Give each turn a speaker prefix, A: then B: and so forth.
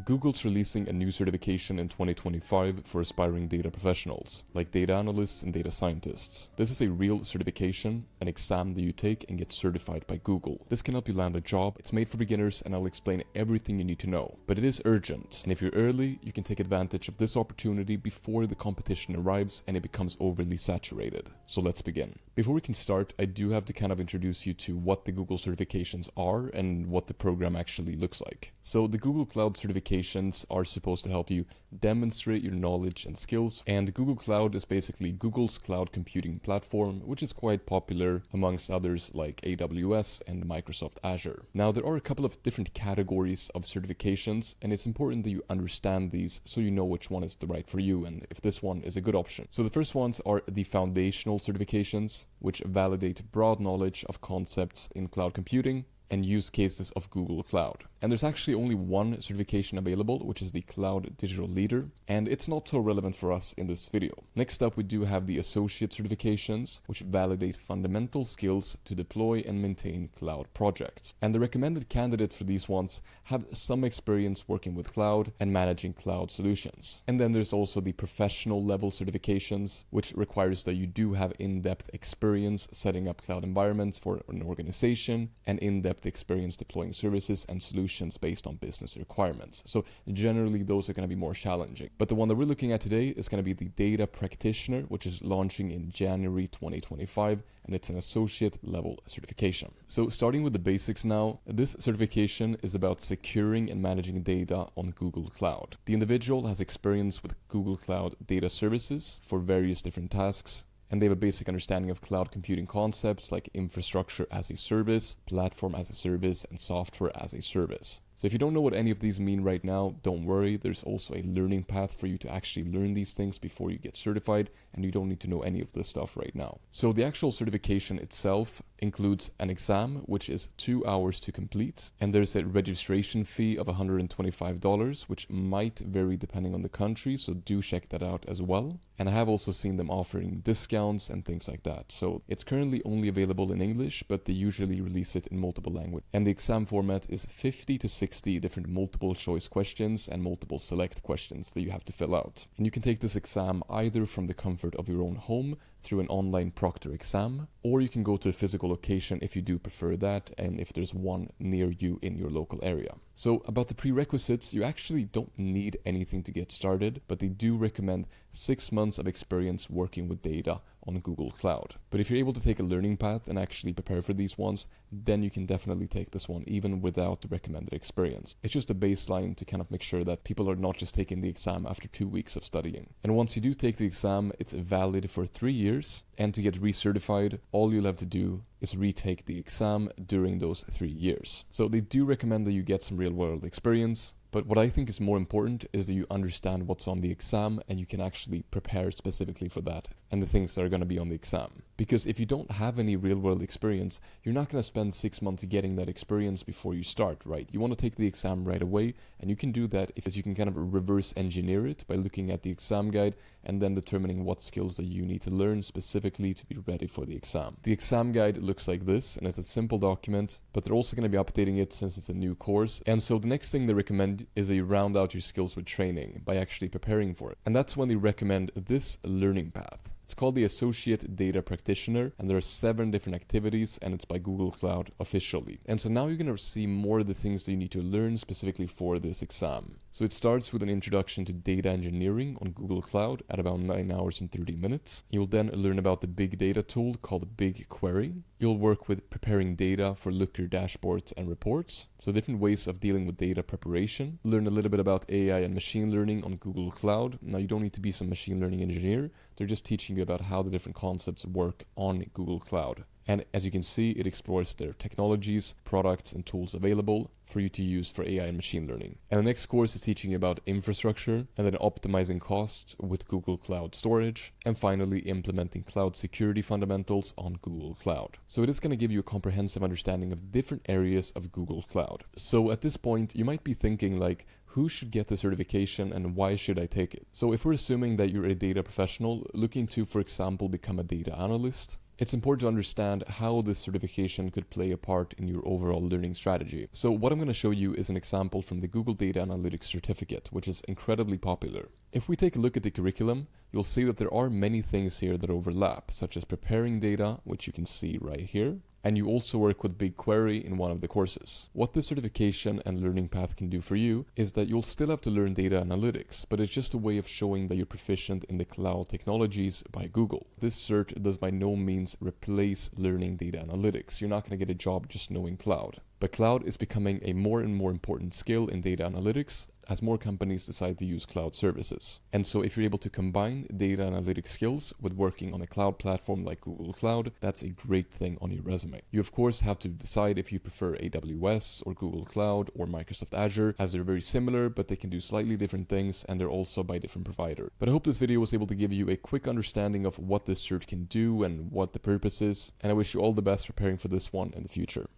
A: Google's releasing a new certification in 2025 for aspiring data professionals, like data analysts and data scientists. This is a real certification, an exam that you take and get certified by Google. This can help you land a job. It's made for beginners and I'll explain everything you need to know. But it is urgent, and if you're early, you can take advantage of this opportunity before the competition arrives and it becomes overly saturated. So let's begin. Before we can start, I do have to kind of introduce you to what the Google certifications are and what the program actually looks like. So the Google Cloud certifications are supposed to help you demonstrate your knowledge and skills, and Google Cloud is basically Google's cloud computing platform, which is quite popular amongst others like AWS and Microsoft Azure. Now, there are a couple of different categories of certifications, and it's important that you understand these so you know which one is the right for you and if this one is a good option. So the first ones are the foundational certifications, which validate broad knowledge of concepts in cloud computing and use cases of Google Cloud. And there's actually only one certification available, which is the Cloud Digital Leader, and it's not so relevant for us in this video. Next up, we do have the Associate certifications, which validate fundamental skills to deploy and maintain cloud projects. And the recommended candidate for these ones have some experience working with cloud and managing cloud solutions. And then there's also the Professional level certifications, which requires that you do have in-depth experience setting up cloud environments for an organization and in-depth experience deploying services and solutions based on business requirements. So generally those are going to be more challenging. But the one that we're looking at today is going to be the Data Practitioner, which is launching in January 2025, and it's an associate level certification. So starting with the basics now, this certification is about securing and managing data on Google Cloud. The individual has experience with Google Cloud data services for various different tasks, and they have a basic understanding of cloud computing concepts like infrastructure as a service, platform as a service, and software as a service. So if you don't know what any of these mean right now, don't worry. There's also a learning path for you to actually learn these things before you get certified, and you don't need to know any of this stuff right now. So the actual certification itself includes an exam, which is 2 hours to complete, and there's a registration fee of $125, which might vary depending on the country, so do check that out as well. And I have also seen them offering discounts and things like that. So it's currently only available in English, but they usually release it in multiple languages. And the exam format is 50 to 60 different multiple choice questions and multiple select questions that you have to fill out. And you can take this exam either from the comfort of your own home through an online proctor exam, or you can go to a physical location if you do prefer that, and if there's one near you in your local area. So about the prerequisites, you actually don't need anything to get started, but they do recommend 6 months of experience working with data on Google Cloud. But if you're able to take a learning path and actually prepare for these ones, then you can definitely take this one even without the recommended experience. It's just a baseline to kind of make sure that people are not just taking the exam after 2 weeks of studying. And once you do take the exam, it's valid for 3 years. And to get recertified, all you'll have to do is retake the exam during those 3 years. So they do recommend that you get some real-world experience. But what I think is more important is that you understand what's on the exam and you can actually prepare specifically for that and the things that are going to be on the exam. Because if you don't have any real-world experience, you're not going to spend 6 months getting that experience before you start, right? You want to take the exam right away, and you can do that if you can kind of reverse engineer it by looking at the exam guide and then determining what skills that you need to learn specifically to be ready for the exam. The exam guide looks like this, and it's a simple document, but they're also going to be updating it since it's a new course. And so the next thing they recommend is that you round out your skills with training by actually preparing for it. And that's when they recommend this learning path. It's called the Associate Data Practitioner, and there are 7 different activities, and it's by Google Cloud officially. And so now you're going to see more of the things that you need to learn specifically for this exam. So it starts with an introduction to data engineering on Google Cloud at about 9 hours and 30 minutes. You'll then learn about the big data tool called BigQuery. You'll work with preparing data for Looker dashboards and reports. So different ways of dealing with data preparation. Learn a little bit about AI and machine learning on Google Cloud. Now you don't need to be some machine learning engineer. They're just teaching you about how the different concepts work on Google Cloud. And as you can see, it explores their technologies, products, and tools available for you to use for AI and machine learning. And the next course is teaching you about infrastructure and then optimizing costs with Google Cloud Storage, and finally implementing cloud security fundamentals on Google Cloud. So it is going to give you a comprehensive understanding of different areas of Google Cloud. So at this point, you might be thinking like, who should get the certification and why should I take it? So if we're assuming that you're a data professional looking to, for example, become a data analyst, it's important to understand how this certification could play a part in your overall learning strategy. So what I'm going to show you is an example from the Google Data Analytics Certificate, which is incredibly popular. If we take a look at the curriculum, you'll see that there are many things here that overlap, such as preparing data, which you can see right here, and you also work with BigQuery in one of the courses. What this certification and learning path can do for you is that you'll still have to learn data analytics, but it's just a way of showing that you're proficient in the cloud technologies by Google. This cert does by no means replace learning data analytics. You're not going to get a job just knowing cloud. But cloud is becoming a more and more important skill in data analytics as more companies decide to use cloud services. And so if you're able to combine data analytics skills with working on a cloud platform like Google Cloud, that's a great thing on your resume. You of course have to decide if you prefer AWS or Google Cloud or Microsoft Azure, as they're very similar, but they can do slightly different things and they're also by different provider. But I hope this video was able to give you a quick understanding of what this cert can do and what the purpose is, and I wish you all the best preparing for this one in the future.